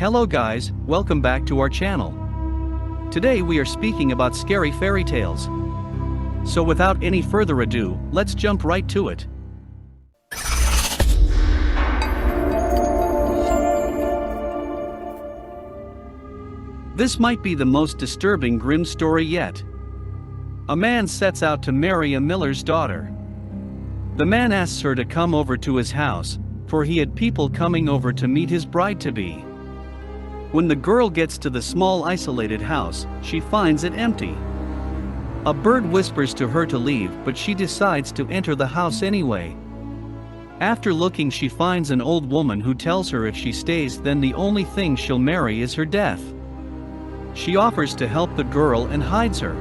Hello guys, welcome back to our channel. Today we are speaking about scary fairy tales. So without any further ado, let's jump right to it. This might be the most disturbing grim story yet. A man sets out to marry a miller's daughter. The man asks her to come over to his house, for he had people coming over to meet his bride-to-be. When the girl gets to the small isolated house, she finds it empty. A bird whispers to her to leave, but she decides to enter the house anyway. After looking, she finds an old woman who tells her if she stays, then the only thing she'll marry is her death. She offers to help the girl and hides her.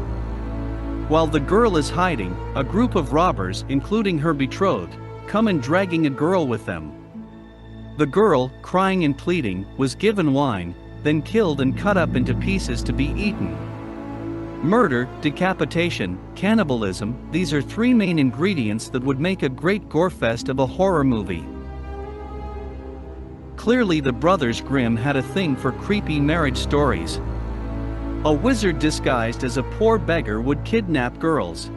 While the girl is hiding, a group of robbers, including her betrothed, come and dragging a girl with them. The girl, crying and pleading, was given wine, then killed and cut up into pieces to be eaten. Murder, decapitation, cannibalism, these are three main ingredients that would make a great gorefest of a horror movie. Clearly the brothers Grimm had a thing for creepy marriage stories. A wizard disguised as a poor beggar would kidnap girls.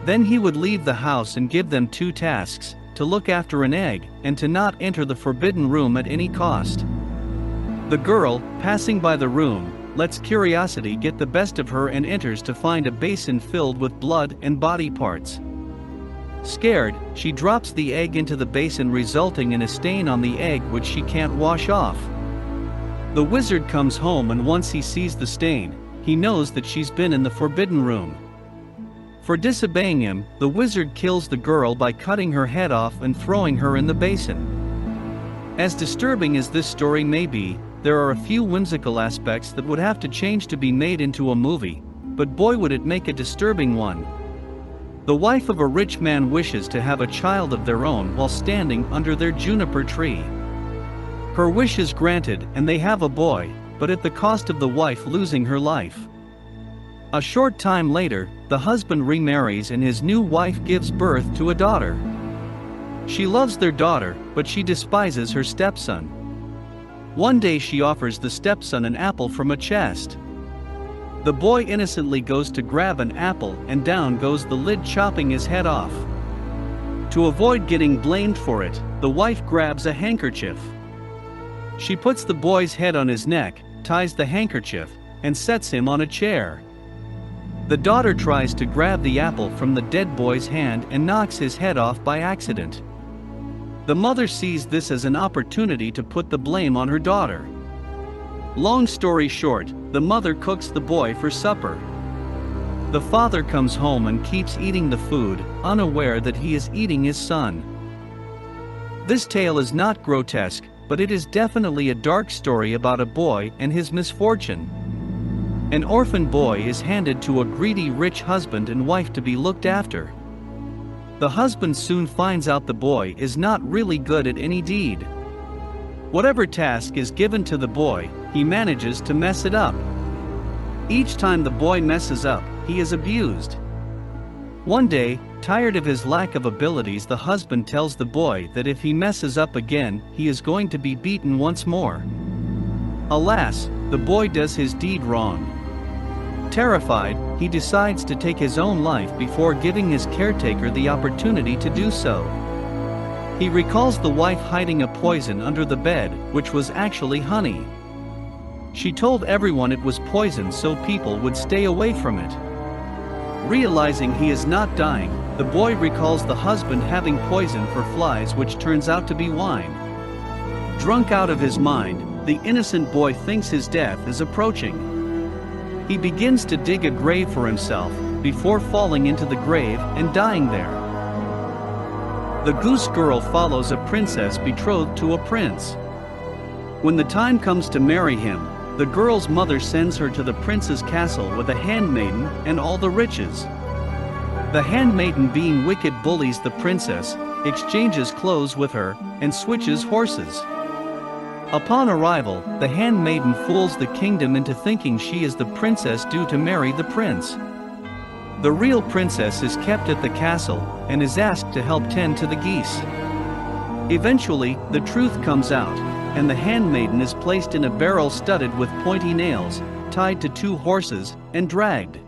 Then he would leave the house and give them two tasks: to look after an egg, and to not enter the forbidden room at any cost. The girl, passing by the room, lets curiosity get the best of her and enters to find a basin filled with blood and body parts. Scared, she drops the egg into the basin, resulting in a stain on the egg which she can't wash off. The wizard comes home, and once he sees the stain, he knows that she's been in the forbidden room. For disobeying him, the wizard kills the girl by cutting her head off and throwing her in the basin. As disturbing as this story may be, there are a few whimsical aspects that would have to change to be made into a movie, but boy would it make a disturbing one. The wife of a rich man wishes to have a child of their own while standing under their juniper tree. Her wish is granted and they have a boy, but at the cost of the wife losing her life. A short time later, the husband remarries and his new wife gives birth to a daughter. She loves their daughter, but she despises her stepson. One day she offers the stepson an apple from a chest. The boy innocently goes to grab an apple, and down goes the lid, chopping his head off. To avoid getting blamed for it, the wife grabs a handkerchief. She puts the boy's head on his neck, ties the handkerchief, and sets him on a chair. The daughter tries to grab the apple from the dead boy's hand and knocks his head off by accident. The mother sees this as an opportunity to put the blame on her daughter. Long story short, the mother cooks the boy for supper. The father comes home and keeps eating the food, unaware that he is eating his son. This tale is not grotesque, but it is definitely a dark story about a boy and his misfortune. An orphan boy is handed to a greedy rich husband and wife to be looked after. The husband soon finds out the boy is not really good at any deed. Whatever task is given to the boy, he manages to mess it up. Each time the boy messes up, he is abused. One day, tired of his lack of abilities, the husband tells the boy that if he messes up again, he is going to be beaten once more. Alas, the boy does his deed wrong. Terrified, he decides to take his own life before giving his caretaker the opportunity to do so. He recalls the wife hiding a poison under the bed, which was actually honey. She told everyone it was poison so people would stay away from it. Realizing he is not dying, the boy recalls the husband having poison for flies, which turns out to be wine. Drunk out of his mind, the innocent boy thinks his death is approaching. He begins to dig a grave for himself, before falling into the grave and dying there. The Goose Girl follows a princess betrothed to a prince. When the time comes to marry him, the girl's mother sends her to the prince's castle with a handmaiden and all the riches. The handmaiden, being wicked, bullies the princess, exchanges clothes with her, and switches horses. Upon arrival, the handmaiden fools the kingdom into thinking she is the princess due to marry the prince. The real princess is kept at the castle, and is asked to help tend to the geese. Eventually, the truth comes out. and the handmaiden is placed in a barrel studded with pointy nails, tied to two horses, and dragged.